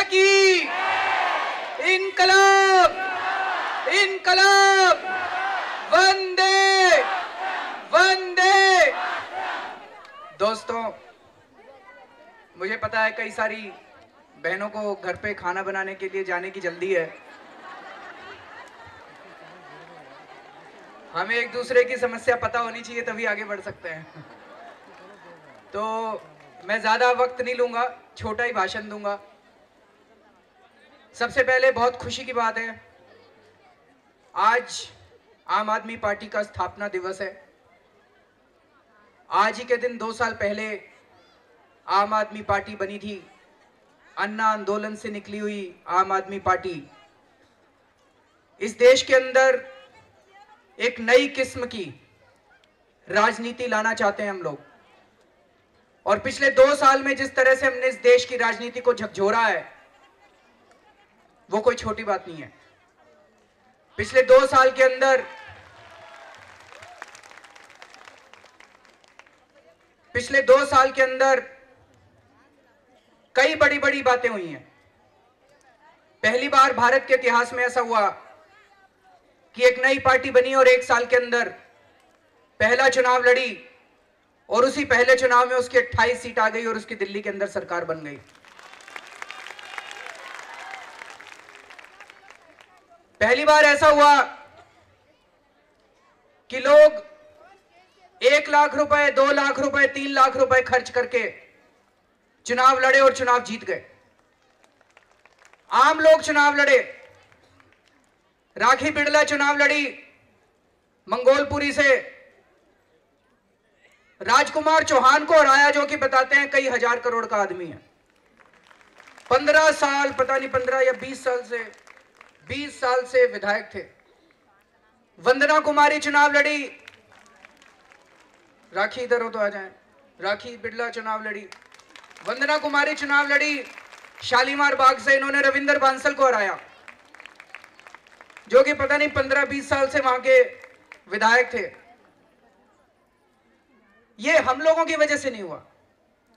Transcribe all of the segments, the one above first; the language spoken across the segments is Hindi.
की इनकलाब, इनकलाब, वंदे वंदे। दोस्तों, मुझे पता है कई सारी बहनों को घर पे खाना बनाने के लिए जाने की जल्दी है। हमें एक दूसरे की समस्या पता होनी चाहिए, तभी आगे बढ़ सकते हैं। तो मैं ज्यादा वक्त नहीं लूंगा, छोटा ही भाषण दूंगा। सबसे पहले बहुत खुशी की बात है, आज आम आदमी पार्टी का स्थापना दिवस है। आज ही के दिन 2 साल पहले आम आदमी पार्टी बनी थी। अन्ना आंदोलन से निकली हुई आम आदमी पार्टी इस देश के अंदर एक नई किस्म की राजनीति लाना चाहते हैं हम लोग। और पिछले 2 साल में जिस तरह से हमने इस देश की राजनीति को झकझोरा है, वो कोई छोटी बात नहीं है। पिछले 2 साल के अंदर कई बड़ी बड़ी बातें हुई हैं। पहली बार भारत के इतिहास में ऐसा हुआ कि एक नई पार्टी बनी और 1 साल के अंदर पहला चुनाव लड़ी और उसी पहले चुनाव में उसकी 28 सीट आ गई और उसकी दिल्ली के अंदर सरकार बन गई। पहली बार ऐसा हुआ कि लोग 1 लाख रुपए, 2 लाख रुपए, 3 लाख रुपए खर्च करके चुनाव लड़े और चुनाव जीत गए। आम लोग चुनाव लड़े। राखी बिड़ला चुनाव लड़ी मंगोलपुरी से, राजकुमार चौहान को हराया, जो कि बताते हैं कई हजार करोड़ का आदमी है। 15 साल, पता नहीं 15 या 20 साल से विधायक थे। वंदना कुमारी चुनाव लड़ी, राखी इधर हो तो आ जाएं। राखी बिड़ला चुनाव लड़ी, वंदना कुमारी चुनाव लड़ी। शालीमार बाग से इन्होंने रविंदर बांसल को हराया, जो कि पता नहीं 15-20 साल से वहां के विधायक थे। ये हम लोगों की वजह से नहीं हुआ,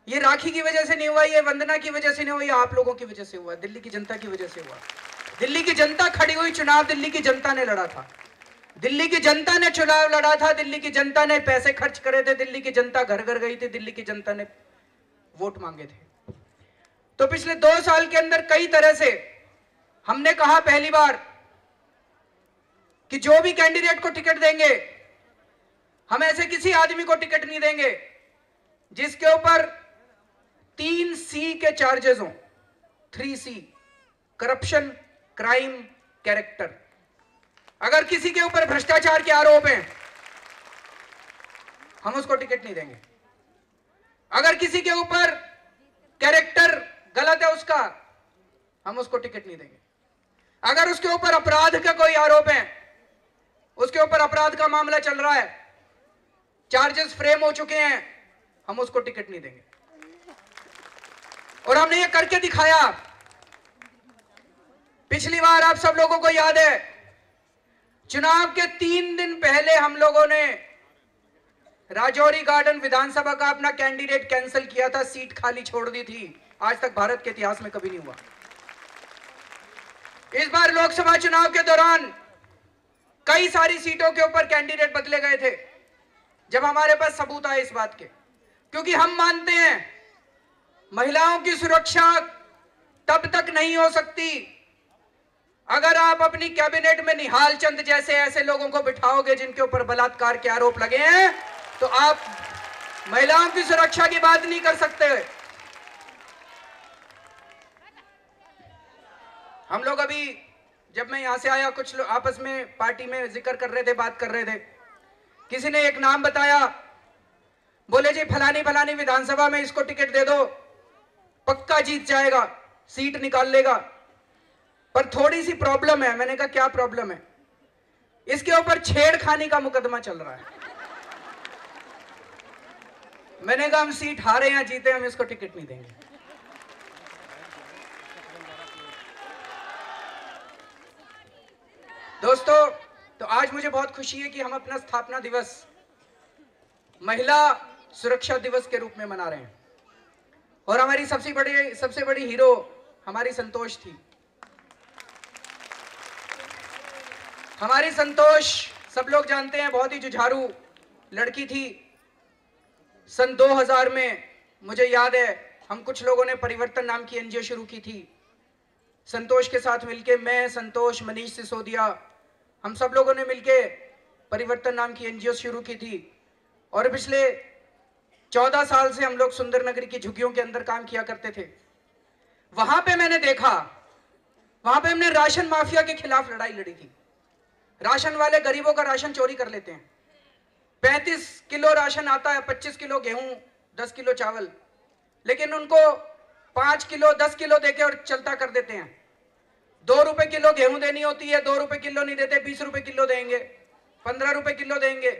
ये राखी की वजह से नहीं हुआ, ये वंदना की वजह से नहीं हुआ, ये आप लोगों की वजह से हुआ, दिल्ली की जनता की वजह से हुआ। दिल्ली की जनता खड़ी हुई, चुनाव दिल्ली की जनता ने लड़ा था। दिल्ली की जनता ने चुनाव लड़ा था, दिल्ली की जनता ने पैसे खर्च करे थे, दिल्ली की जनता घर घर गई थी, दिल्ली की जनता ने वोट मांगे थे। तो पिछले 2 साल के अंदर कई तरह से हमने कहा पहली बार कि जो भी कैंडिडेट को टिकट देंगे, हम ऐसे किसी आदमी को टिकट नहीं देंगे जिसके ऊपर 3C के चार्जेस हों। 3C, corruption, crime, character. अगर किसी के ऊपर भ्रष्टाचार के आरोप हैं, हम उसको टिकट नहीं देंगे। अगर किसी के ऊपर कैरेक्टर गलत है उसका, हम उसको टिकट नहीं देंगे। अगर उसके ऊपर अपराध का कोई आरोप है, उसके ऊपर अपराध का मामला चल रहा है, चार्जेस फ्रेम हो चुके हैं, हम उसको टिकट नहीं देंगे। और हमने ये करके दिखाया। पिछली बार आप सब लोगों को याद है, चुनाव के 3 दिन पहले हम लोगों ने राजौरी गार्डन विधानसभा का अपना कैंडिडेट कैंसिल किया था, सीट खाली छोड़ दी थी। आज तक भारत के इतिहास में कभी नहीं हुआ। इस बार लोकसभा चुनाव के दौरान कई सारी सीटों के ऊपर कैंडिडेट बदले गए थे, जब हमारे पास सबूत आए इस बात के। क्योंकि हम मानते हैं महिलाओं की सुरक्षा तब तक नहीं हो सकती अगर आप अपनी कैबिनेट में निहाल चंद जैसे ऐसे लोगों को बिठाओगे जिनके ऊपर बलात्कार के आरोप लगे हैं, तो आप महिलाओं की सुरक्षा की बात नहीं कर सकते। हम लोग अभी, जब मैं यहां से आया, कुछ लोग आपस में पार्टी में जिक्र कर रहे थे, बात कर रहे थे। किसी ने एक नाम बताया, बोले जी फलानी फलानी विधानसभा में इसको टिकट दे दो, पक्का जीत जाएगा, सीट निकाल लेगा। पर थोड़ी सी प्रॉब्लम है। मैंने कहा क्या प्रॉब्लम है? इसके ऊपर छेड़खानी का मुकदमा चल रहा है। मैंने कहा हम सीट हारे या जीते, हम इसको टिकट नहीं देंगे। दोस्तों, तो आज मुझे बहुत खुशी है कि हम अपना स्थापना दिवस महिला सुरक्षा दिवस के रूप में मना रहे हैं। और हमारी सबसे बड़ी हीरो हमारी संतोष थी। हमारी संतोष सब लोग जानते हैं, बहुत ही जुझारू लड़की थी। सन 2000 में मुझे याद है, हम कुछ लोगों ने परिवर्तन नाम की एनजीओ शुरू की थी। संतोष के साथ मिलके, मैं, संतोष, मनीष सिसोदिया, हम सब लोगों ने मिलके परिवर्तन नाम की एनजीओ शुरू की थी। और पिछले 14 साल से हम लोग सुंदर नगरी की झुग्गियों के अंदर काम किया करते थे। वहां पे मैंने देखा, वहां पे हमने राशन माफिया के खिलाफ लड़ाई लड़ी थी। राशन वाले गरीबों का राशन चोरी कर लेते हैं। 35 किलो राशन आता है, 25 किलो गेहूं, 10 किलो चावल, लेकिन उनको 5 किलो 10 किलो देके और चलता कर देते हैं। 2 रुपए किलो गेहूं देनी होती है, 2 रुपए किलो नहीं देते, 20 रुपए किलो देंगे, 15 रुपए किलो देंगे,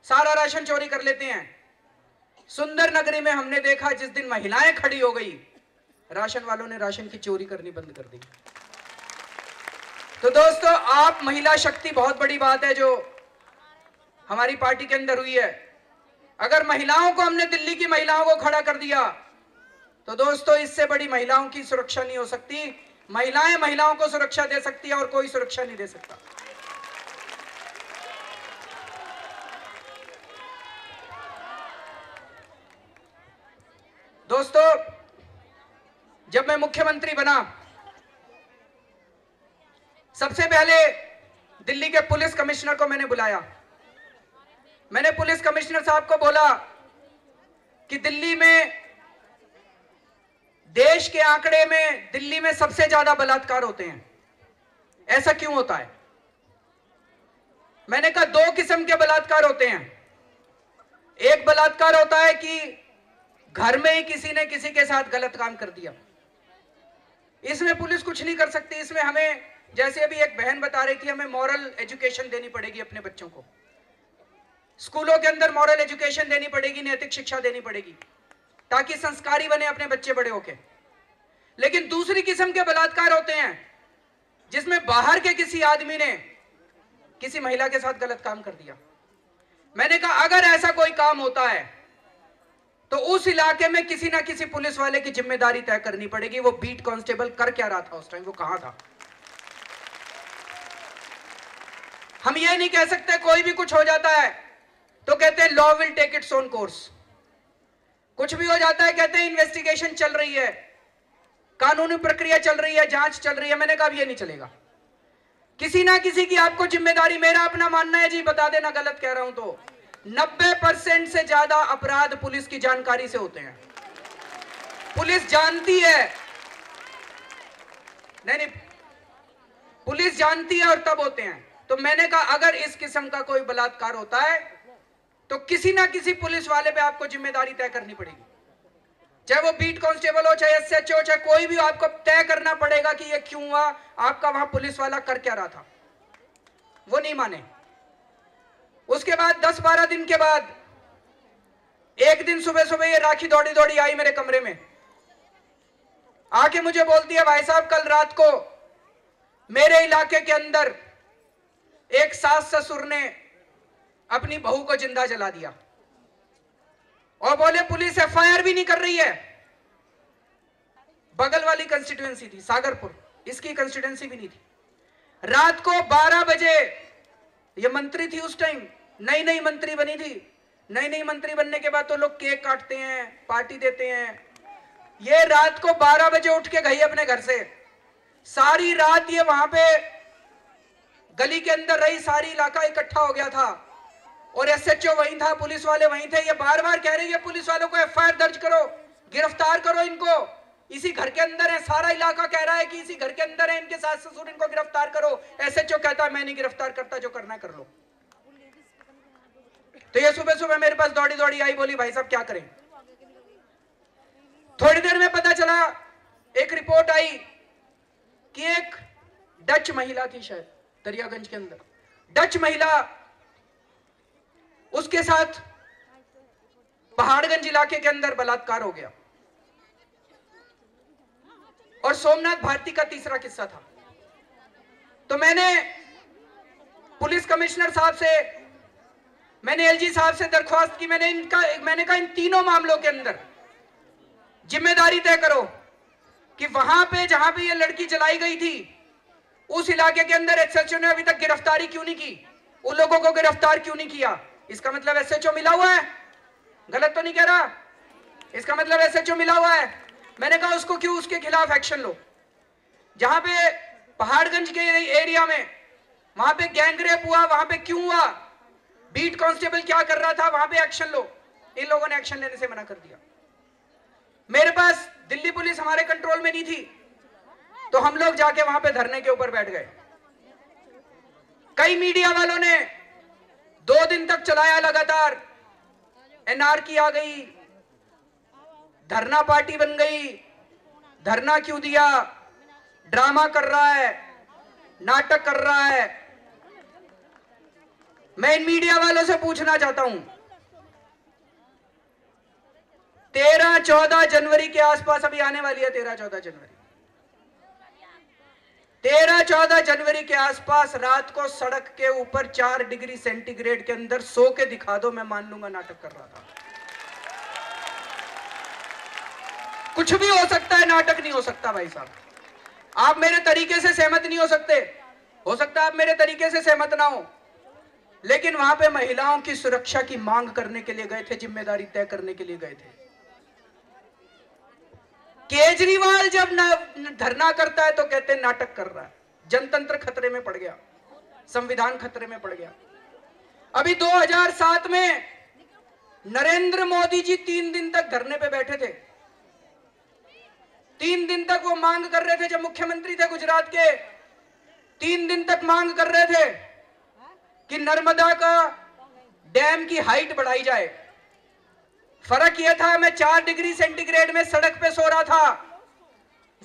सारा राशन चोरी कर लेते हैं। सुंदर नगरी में हमने देखा, जिस दिन महिलाएं खड़ी हो गई, राशन वालों ने राशन की चोरी करनी बंद कर दी। तो दोस्तों, आप महिला शक्ति बहुत बड़ी बात है जो हमारी पार्टी के अंदर हुई है। अगर महिलाओं को, हमने दिल्ली की महिलाओं को खड़ा कर दिया, तो दोस्तों इससे बड़ी महिलाओं की सुरक्षा नहीं हो सकती। महिलाएं महिलाओं को सुरक्षा दे सकती है और कोई सुरक्षा नहीं दे सकता। दोस्तों, जब मैं मुख्यमंत्री बना, सबसे पहले दिल्ली के पुलिस कमिश्नर को मैंने बुलाया। मैंने पुलिस कमिश्नर साहब को बोला कि दिल्ली में, देश के आंकड़े में दिल्ली में सबसे ज्यादा बलात्कार होते हैं, ऐसा क्यों होता है? मैंने कहा 2 किस्म के बलात्कार होते हैं। एक बलात्कार होता है कि घर में ही किसी ने किसी के साथ गलत काम कर दिया, इसमें पुलिस कुछ नहीं कर सकती। इसमें हमें, जैसे अभी एक बहन बता रही थी, हमें मॉरल एजुकेशन देनी पड़ेगी अपने बच्चों को। स्कूलों के अंदर मॉरल एजुकेशन देनी पड़ेगी, नैतिक शिक्षा देनी पड़ेगी, ताकि संस्कारी बने अपने बच्चे बड़े होके। लेकिन दूसरी किस्म के बलात्कार होते हैं जिसमें बाहर के किसी आदमी ने किसी महिला के साथ गलत काम कर दिया। मैंने कहा अगर ऐसा कोई काम होता है तो उस इलाके में किसी ना किसी पुलिस वाले की जिम्मेदारी तय करनी पड़ेगी। वो बीट कांस्टेबल कर क्या रहा था उस टाइम, वो कहां था? हम ये नहीं कह सकते कोई भी कुछ हो जाता है तो कहते हैं law will take its own course. कुछ भी हो जाता है कहते हैं इन्वेस्टिगेशन चल रही है, कानूनी प्रक्रिया चल रही है, जांच चल रही है। मैंने कहा ये नहीं चलेगा, किसी ना किसी की आपको जिम्मेदारी। मेरा अपना मानना है जी, बता देना गलत कह रहा हूं तो, 90% से ज्यादा अपराध पुलिस की जानकारी से होते हैं। पुलिस जानती है, नहीं, पुलिस जानती है और तब होते हैं। तो मैंने कहा अगर इस किस्म का कोई बलात्कार होता है तो किसी ना किसी पुलिस वाले पे आपको जिम्मेदारी तय करनी पड़ेगी, चाहे वो बीट कांस्टेबल हो, चाहे एसएचओ, चाहे कोई भी, आपको तय करना पड़ेगा कि ये क्यों हुआ, आपका वहां पुलिस वाला कर क्या रहा था। वो नहीं माने। उसके बाद 10-12 दिन के बाद एक दिन सुबह सुबह ये राखी दौड़ी दौड़ी आई मेरे कमरे में, आके मुझे बोलती है भाई साहब कल रात को मेरे इलाके के अंदर एक सास ससुर ने अपनी बहू को जिंदा जला दिया, और बोले पुलिस एफआईआर भी नहीं कर रही है। बगल वाली कंस्टिट्यूएंसी थी सागरपुर, इसकी कंस्टिट्यूएंसी भी नहीं थी। रात को 12 बजे, ये मंत्री थी उस टाइम, नई नई मंत्री बनी थी। नई नई मंत्री बनने के बाद तो लोग केक काटते हैं, पार्टी देते हैं। ये रात को 12 बजे उठ के गई अपने घर से, सारी रात ये वहां पे गली के अंदर रही, सारी इलाका इकट्ठा हो गया था, और एसएचओ वहीं था, पुलिस वाले वहीं थे। ये बार बार कह रही है पुलिस वालों को एफआईआर दर्ज करो, गिरफ्तार करो इनको, इसी घर के अंदर है। सारा इलाका कह रहा है कि इसी घर के अंदर है, इनके सास ससुर, इनको गिरफ्तार करो। एसएचओ कहता है मैं नहीं गिरफ्तार करता, जो करना कर लो। तो ये सुबह सुबह मेरे पास दौड़ी दौड़ी आई, बोली भाई साहब क्या करें। थोड़ी देर में पता चला, एक रिपोर्ट आई कि एक डच महिला थी, शायद दरियागंज के अंदर डच महिला, उसके साथ पहाड़गंज इलाके के अंदर बलात्कार हो गया। और सोमनाथ भारती का तीसरा किस्सा था। तो मैंने पुलिस कमिश्नर साहब से, मैंने एलजी साहब से दरख्वास्त की, मैंने कहा इन तीनों मामलों के अंदर जिम्मेदारी तय करो कि वहां पे जहां पे ये लड़की जलाई गई थी उस इलाके के अंदर एसएचओ ने अभी तक गिरफ्तारी क्यों नहीं की, उन लोगों को गिरफ्तार क्यों नहीं किया? इसका मतलब एसएचओ मिला हुआ है, गलत तो नहीं कह रहा? इसका मतलब एसएचओ मिला हुआ है। मैंने कहा उसको क्यों, उसके खिलाफ एक्शन लो। जहां पे पहाड़गंज के एरिया में वहां पे गैंगरेप हुआ, वहां पे क्यों हुआ, बीट कांस्टेबल क्या कर रहा था, वहां पे एक्शन लो। इन लोगों ने एक्शन लेने से मना कर दिया। मेरे पास दिल्ली पुलिस हमारे कंट्रोल में नहीं थी, तो हम लोग जाके वहां पे धरने के ऊपर बैठ गए। कई मीडिया वालों ने 2 दिन तक चलाया लगातार, एनआरकी आ गई, धरना पार्टी बन गई, धरना क्यों दिया, ड्रामा कर रहा है, नाटक कर रहा है। मैं इन मीडिया वालों से पूछना चाहता हूं, 13-14 जनवरी के आसपास अभी आने वाली है, 13-14 जनवरी, 13-14 जनवरी के आसपास रात को सड़क के ऊपर 4 डिग्री सेंटीग्रेड के अंदर सो के दिखा दो, मैं मान लूंगा नाटक कर रहा था। कुछ भी हो सकता है, नाटक नहीं हो सकता भाई साहब। आप मेरे तरीके से सहमत नहीं हो सकते, हो सकता है आप मेरे तरीके से सहमत ना हो, लेकिन वहां पे महिलाओं की सुरक्षा की मांग करने के लिए गए थे, जिम्मेदारी तय करने के लिए गए थे। केजरीवाल जब धरना करता है तो कहते हैं नाटक कर रहा है, जनतंत्र खतरे में पड़ गया, संविधान खतरे में पड़ गया। अभी 2007 में नरेंद्र मोदी जी 3 दिन तक धरने पे बैठे थे, 3 दिन तक वो मांग कर रहे थे, जब मुख्यमंत्री थे गुजरात के, 3 दिन तक मांग कर रहे थे कि नर्मदा का डैम की हाइट बढ़ाई जाए। फर्क यह था, मैं 4 डिग्री सेंटीग्रेड में सड़क पे सो रहा था,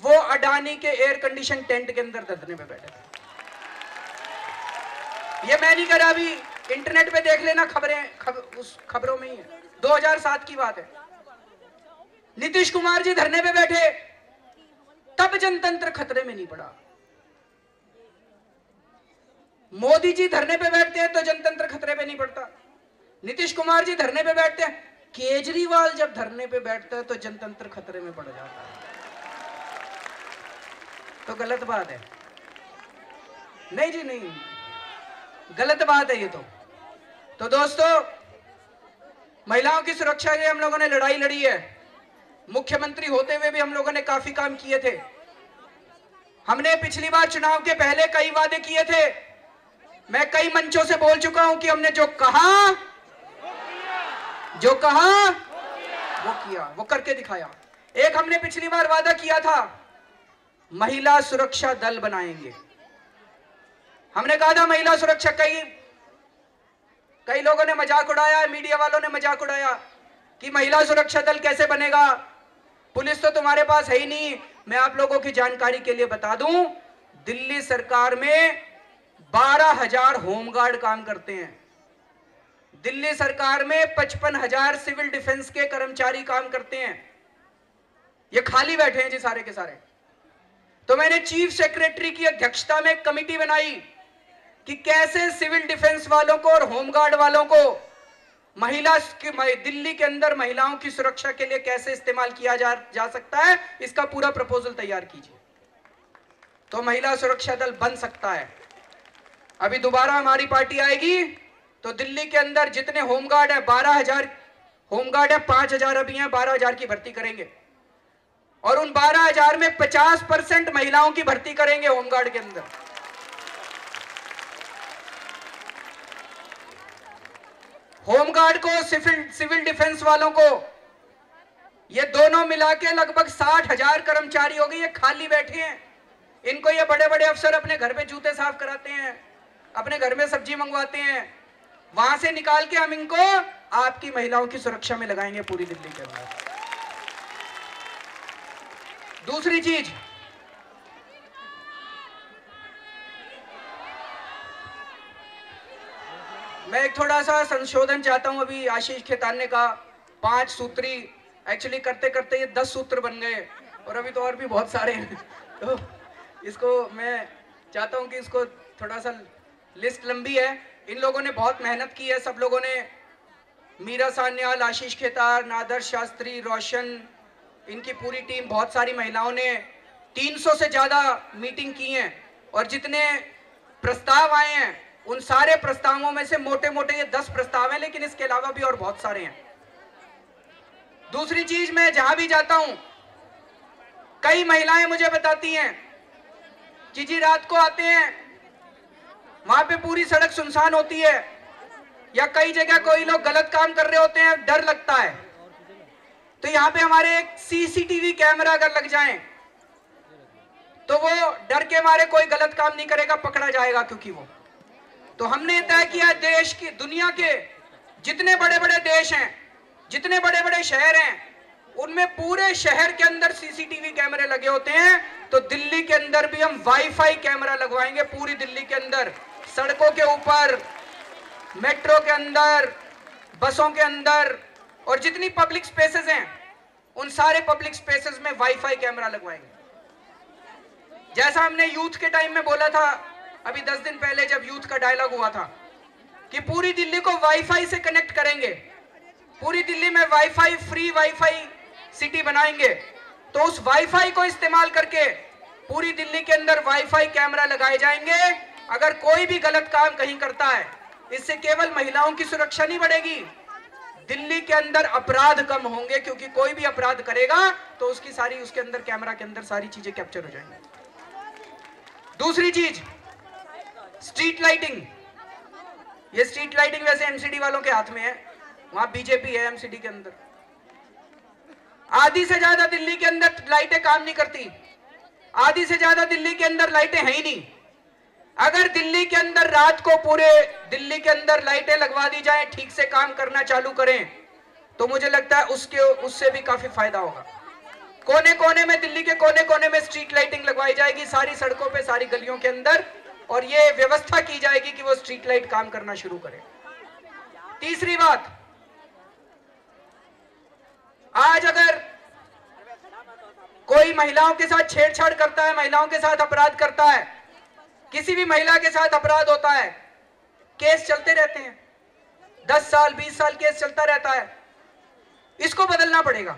वो अडानी के एयर कंडीशन टेंट के अंदर धरने पे बैठे थे। ये मैं नहीं करा, अभी इंटरनेट पे देख लेना, उस खबरों में ही है, 2007 की बात है। नीतीश कुमार जी धरने पे बैठे, तब जनतंत्र खतरे में नहीं पड़ा। मोदी जी धरने पे बैठते हैं तो जनतंत्र खतरे पे नहीं पड़ता, नीतीश कुमार जी धरने पे बैठते हैं, केजरीवाल जब धरने पे बैठता है तो जनतंत्र खतरे में पड़ जाता है। तो गलत बात है। नहीं जी नहीं, गलत बात है ये तो दोस्तों, महिलाओं की सुरक्षा के लिए हम लोगों ने लड़ाई लड़ी है। मुख्यमंत्री होते हुए भी हम लोगों ने काफी काम किए थे। हमने पिछली बार चुनाव के पहले कई वादे किए थे, मैं कई मंचों से बोल चुका हूं कि हमने जो कहा वो किया, वो करके दिखाया। एक हमने पिछली बार वादा किया था, महिला सुरक्षा दल बनाएंगे। हमने कहा था महिला सुरक्षा, कई लोगों ने मजाक उड़ाया, मीडिया वालों ने मजाक उड़ाया कि महिला सुरक्षा दल कैसे बनेगा, पुलिस तो तुम्हारे पास है ही नहीं। मैं आप लोगों की जानकारी के लिए बता दूं, दिल्ली सरकार में 12,000 होमगार्ड काम करते हैं, दिल्ली सरकार में 55,000 सिविल डिफेंस के कर्मचारी काम करते हैं। ये खाली बैठे हैं जी सारे के सारे। तो मैंने चीफ सेक्रेटरी की अध्यक्षता में एक कमेटी बनाई कि कैसे सिविल डिफेंस वालों को और होमगार्ड वालों को दिल्ली के अंदर महिलाओं की सुरक्षा के लिए कैसे इस्तेमाल किया जा सकता है, इसका पूरा प्रपोजल तैयार कीजिए, तो महिला सुरक्षा दल बन सकता है। अभी दोबारा हमारी पार्टी आएगी तो दिल्ली के अंदर जितने होमगार्ड है, 12,000 होमगार्ड है, 5,000 अभी हैं, 12,000 की भर्ती करेंगे, और उन 12,000 में 50% महिलाओं की भर्ती करेंगे होमगार्ड के अंदर। होमगार्ड को, सिविल डिफेंस वालों को, ये दोनों मिला के लगभग 60,000 कर्मचारी हो गए। ये खाली बैठे हैं, इनको ये बड़े बड़े अफसर अपने घर पे जूते साफ कराते हैं, अपने घर में सब्जी मंगवाते हैं, वहां से निकाल के हम इनको आपकी महिलाओं की सुरक्षा में लगाएंगे पूरी दिल्ली के अंदर। दूसरी चीज, मैं एक थोड़ा सा संशोधन चाहता हूं। अभी आशीष खेतान ने कहा 5 सूत्री, एक्चुअली करते करते ये 10 सूत्र बन गए, और अभी तो और भी बहुत सारे हैं। तो इसको मैं चाहता हूं कि इसको थोड़ा सा, लिस्ट लंबी है, इन लोगों ने बहुत मेहनत की है, सब लोगों ने, मीरा सान्याल, आशीष खेतान, आदर्श शास्त्री, रोशन, इनकी पूरी टीम, बहुत सारी महिलाओं ने 300 से ज्यादा मीटिंग की हैं और जितने प्रस्ताव आए हैं उन सारे प्रस्तावों में से मोटे मोटे ये 10 प्रस्ताव हैं, लेकिन इसके अलावा भी और बहुत सारे हैं। दूसरी चीज, मैं जहां भी जाता हूं कई महिलाएं मुझे बताती हैं कि जी रात को आते हैं, वहां पे पूरी सड़क सुनसान होती है, या कई जगह कोई लोग गलत काम कर रहे होते हैं, डर लगता है। तो यहाँ पे हमारे एक सीसीटीवी कैमरा अगर लग जाए तो वो डर के मारे कोई गलत काम नहीं करेगा, पकड़ा जाएगा। क्योंकि वो तो हमने तय किया, देश की दुनिया के जितने बड़े बड़े देश हैं, जितने बड़े बड़े शहर हैं, उनमें पूरे शहर के अंदर सीसीटीवी कैमरे लगे होते हैं। तो दिल्ली के अंदर भी हम वाईफाई कैमरा लगवाएंगे, पूरी दिल्ली के अंदर, सड़कों के ऊपर, मेट्रो के अंदर, बसों के अंदर, और जितनी पब्लिक स्पेसेस हैं उन सारे पब्लिक स्पेसेस में वाईफाई कैमरा लगवाएंगे। जैसा हमने यूथ के टाइम में बोला था, अभी 10 दिन पहले जब यूथ का डायलॉग हुआ था कि पूरी दिल्ली को वाईफाई से कनेक्ट करेंगे, पूरी दिल्ली में वाईफाई, फ्री वाईफाई सिटी बनाएंगे। तो उस वाईफाई को इस्तेमाल करके पूरी दिल्ली के अंदर वाईफाई कैमरा लगाए जाएंगे। अगर कोई भी गलत काम कहीं करता है, इससे केवल महिलाओं की सुरक्षा नहीं बढ़ेगी, दिल्ली के अंदर अपराध कम होंगे, क्योंकि कोई भी अपराध करेगा तो उसकी सारी, उसके अंदर कैमरा के अंदर सारी चीजें कैप्चर हो जाएंगी। दूसरी चीज, स्ट्रीट लाइटिंग। ये स्ट्रीट लाइटिंग वैसे एमसीडी वालों के हाथ में है, वहां बीजेपी है एमसीडी के अंदर। आधी से ज्यादा दिल्ली के अंदर लाइटें काम नहीं करती, आधी से ज्यादा दिल्ली के अंदर लाइटें हैं ही नहीं। अगर दिल्ली के अंदर रात को पूरे दिल्ली के अंदर लाइटें लगवा दी जाए, ठीक से काम करना चालू करें, तो मुझे लगता है उससे भी काफी फायदा होगा। कोने कोने में, दिल्ली के कोने कोने में स्ट्रीट लाइटिंग लगवाई जाएगी, सारी सड़कों पे, सारी गलियों के अंदर, और ये व्यवस्था की जाएगी कि वो स्ट्रीट लाइट काम करना शुरू करे। तीसरी बात, आज अगर कोई महिलाओं के साथ छेड़छाड़ करता है, महिलाओं के साथ अपराध करता है, किसी भी महिला के साथ अपराध होता है, केस चलते रहते हैं, 10 साल 20 साल केस चलता रहता है। इसको बदलना पड़ेगा।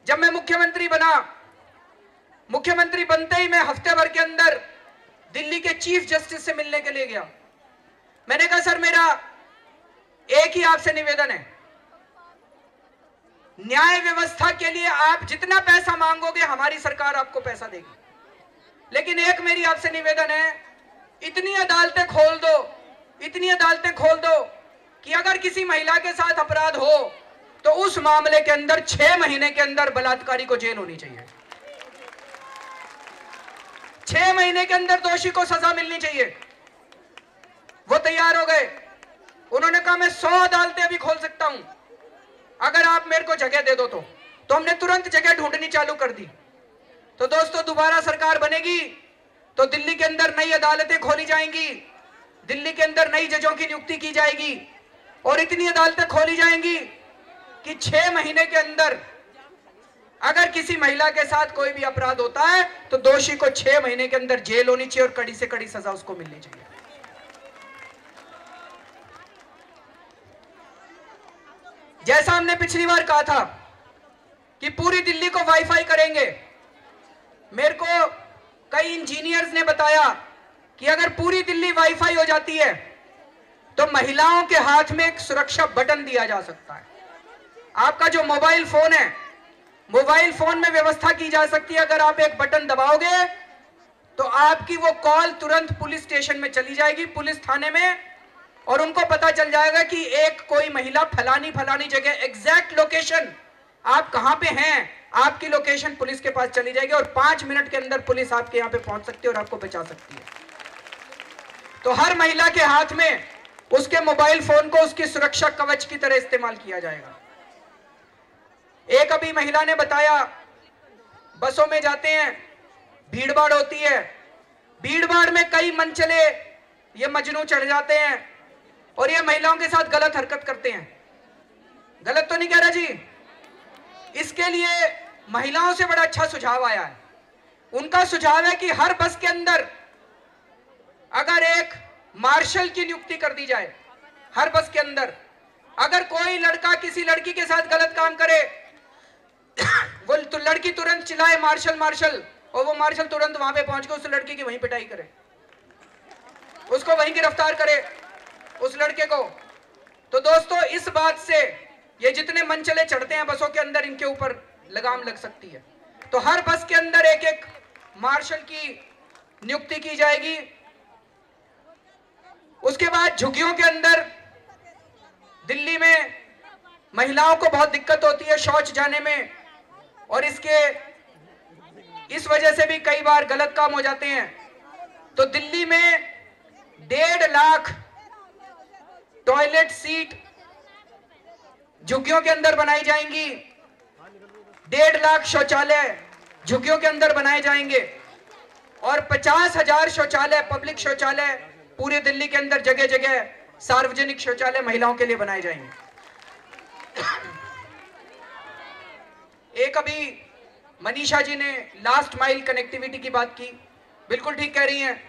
जब मैं मुख्यमंत्री बना, मुख्यमंत्री बनते ही मैं हफ्ते भर के अंदर दिल्ली के चीफ जस्टिस से मिलने के लिए गया। मैंने कहा, सर मेरा एक ही आपसे निवेदन है, न्याय व्यवस्था के लिए आप जितना पैसा मांगोगे हमारी सरकार आपको पैसा देगी, लेकिन एक मेरी आपसे निवेदन है, इतनी अदालतें खोल दो, इतनी अदालतें खोल दो कि अगर किसी महिला के साथ अपराध हो तो उस मामले के अंदर 6 महीने के अंदर बलात्कारी को जेल होनी चाहिए, 6 महीने के अंदर दोषी को सजा मिलनी चाहिए। वो तैयार हो गए, उन्होंने कहा मैं 100 अदालतें अभी खोल सकता हूं, अगर आप मेरे को जगह दे दो तो हमने तुरंत जगह ढूंढनी चालू कर दी। तो दोस्तों, दोबारा सरकार बनेगी तो दिल्ली के अंदर नई अदालतें खोली जाएंगी, दिल्ली के अंदर नई जजों की नियुक्ति की जाएगी, और इतनी अदालतें खोली जाएंगी कि 6 महीने के अंदर अगर किसी महिला के साथ कोई भी अपराध होता है तो दोषी को 6 महीने के अंदर जेल होनी चाहिए और कड़ी से कड़ी सजा उसको मिलनी चाहिए। जैसा हमने पिछली बार कहा था कि पूरी दिल्ली को वाईफाई करेंगे, मेरे को कई इंजीनियर्स ने बताया कि अगर पूरी दिल्ली वाईफाई हो जाती है तो महिलाओं के हाथ में एक सुरक्षा बटन दिया जा सकता है। आपका जो मोबाइल फोन है, मोबाइल फोन में व्यवस्था की जा सकती है, अगर आप एक बटन दबाओगे तो आपकी वो कॉल तुरंत पुलिस स्टेशन में चली जाएगी, पुलिस थाने में, और उनको पता चल जाएगा कि एक कोई महिला फलानी फलानी जगह, एग्जैक्ट लोकेशन आप कहां पे हैं, आपकी लोकेशन पुलिस के पास चली जाएगी और 5 मिनट के अंदर पुलिस आपके यहां पे पहुंच सकती है और आपको बचा सकती है। तो हर महिला के हाथ में उसके मोबाइल फोन को उसकी सुरक्षा कवच की तरह इस्तेमाल किया जाएगा। एक अभी महिला ने बताया, बसों में जाते हैं, भीड़भाड़ होती है, भीड़भाड़ में कई मनचले ये मजनू चढ़ जाते हैं और ये महिलाओं के साथ गलत हरकत करते हैं। गलत तो नहीं कह रहा जी। इसके लिए महिलाओं से बड़ा अच्छा सुझाव आया है। उनका सुझाव है कि हर बस के अंदर अगर एक मार्शल की नियुक्ति कर दी जाए, हर बस के अंदर अगर कोई लड़का किसी लड़की के साथ गलत काम करे वो तो लड़की तुरंत चिल्लाए मार्शल मार्शल, और वो मार्शल तुरंत वहां पे पहुंच के उस लड़के की वहीं पिटाई करे, उसको वहीं गिरफ्तार करे, उस लड़के को। तो दोस्तों, इस बात से ये जितने मनचले चढ़ते हैं बसों के अंदर, इनके ऊपर लगाम लग सकती है। तो हर बस के अंदर एक एक मार्शल की नियुक्ति की जाएगी। उसके बाद झुग्गियों के अंदर दिल्ली में महिलाओं को बहुत दिक्कत होती है शौच जाने में, और इस वजह से भी कई बार गलत काम हो जाते हैं। तो दिल्ली में 1.5 लाख टॉयलेट सीट झुग्गियों के अंदर बनाई जाएंगी, 1.5 लाख शौचालय झुग्गियों के अंदर बनाए जाएंगे, और 50,000 शौचालय, पब्लिक शौचालय पूरे दिल्ली के अंदर जगह जगह सार्वजनिक शौचालय महिलाओं के लिए बनाए जाएंगे। एक अभी मनीषा जी ने लास्ट माइल कनेक्टिविटी की बात की, बिल्कुल ठीक कह रही हैं।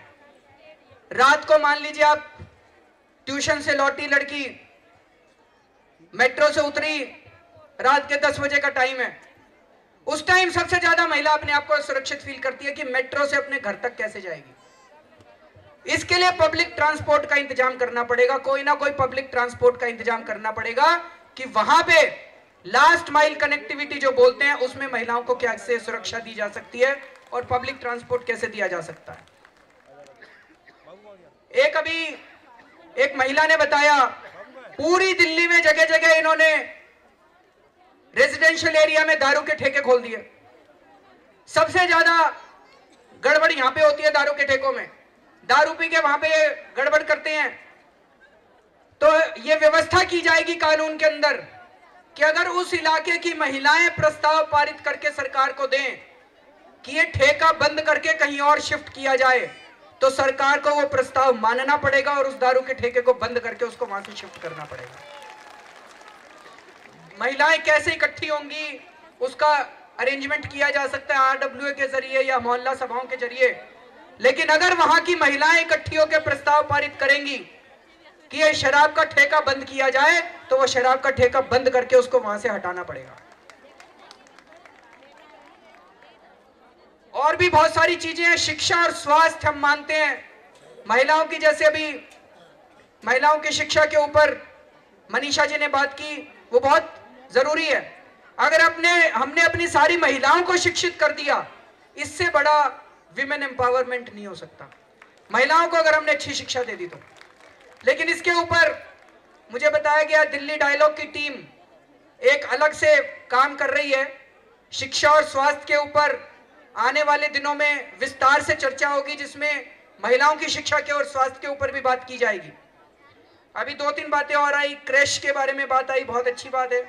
रात को मान लीजिए आप ट्यूशन से लौटी लड़की, मेट्रो से उतरी, रात के 10 बजे का टाइम है, उस टाइम सबसे ज्यादा महिला अपने आप को सुरक्षित फील करती है कि मेट्रो से अपने घर तक कैसे जाएगी। इसके लिए पब्लिक ट्रांसपोर्ट का इंतजाम करना पड़ेगा, कोई ना कोई पब्लिक ट्रांसपोर्ट का इंतजाम करना पड़ेगा कि वहां पे लास्ट माइल कनेक्टिविटी जो बोलते हैं उसमें महिलाओं को कैसे सुरक्षा दी जा सकती है और पब्लिक ट्रांसपोर्ट कैसे दिया जा सकता है। एक महिला ने बताया, पूरी दिल्ली में जगह जगह इन्होंने रेजिडेंशियल एरिया में दारू के ठेके खोल दिए। सबसे ज्यादा गड़बड़ यहां पे होती है दारू के ठेकों में, दारू पी के वहां पे गड़बड़ करते हैं। तो ये व्यवस्था की जाएगी कानून के अंदर कि अगर उस इलाके की महिलाएं प्रस्ताव पारित करके सरकार को दें कि ये ठेका बंद करके कहीं और शिफ्ट किया जाए, तो सरकार को वो प्रस्ताव मानना पड़ेगा और उस दारू के ठेके को बंद करके उसको वहां से शिफ्ट करना पड़ेगा। महिलाएं कैसे इकट्ठी होंगी उसका अरेंजमेंट किया जा सकता है आरडब्ल्यूए के जरिए या मोहल्ला सभाओं के जरिए, लेकिन अगर वहां की महिलाएं इकट्ठी होकर प्रस्ताव पारित करेंगी कि ये शराब का ठेका बंद किया जाए, तो वो शराब का ठेका बंद करके उसको वहां से हटाना पड़ेगा। और भी बहुत सारी चीजें हैं, शिक्षा और स्वास्थ्य हम मानते हैं महिलाओं की, जैसे अभी महिलाओं की शिक्षा के ऊपर मनीषा जी ने बात की, वो बहुत जरूरी है। अगर हमने अपनी सारी महिलाओं को शिक्षित कर दिया, इससे बड़ा विमेन एम्पावरमेंट नहीं हो सकता। महिलाओं को अगर हमने अच्छी शिक्षा दे दी तो। लेकिन इसके ऊपर मुझे बताया गया दिल्ली डायलॉग की टीम एक अलग से काम कर रही है। शिक्षा और स्वास्थ्य के ऊपर आने वाले दिनों में विस्तार से चर्चा होगी, जिसमें महिलाओं की शिक्षा के और स्वास्थ्य के ऊपर भी बात की जाएगी। अभी 2-3 बातें और आई, क्रेश के बारे में बात आई, बहुत अच्छी बात है,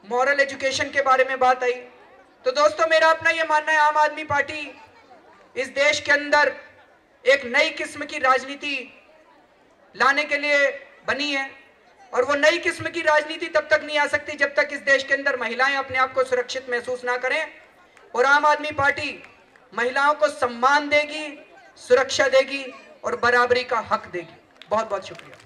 मॉरल एजुकेशन के बारे में बात आई। तो दोस्तों, मेरा अपना ये मानना है, आम आदमी पार्टी इस देश के अंदर एक नई किस्म की राजनीति लाने के लिए बनी है, और वो नई किस्म की राजनीति तब तक नहीं आ सकती जब तक इस देश के अंदर महिलाएं अपने आप को सुरक्षित महसूस ना करें। और आम आदमी पार्टी महिलाओं को सम्मान देगी, सुरक्षा देगी और बराबरी का हक देगी। बहुत बहुत शुक्रिया।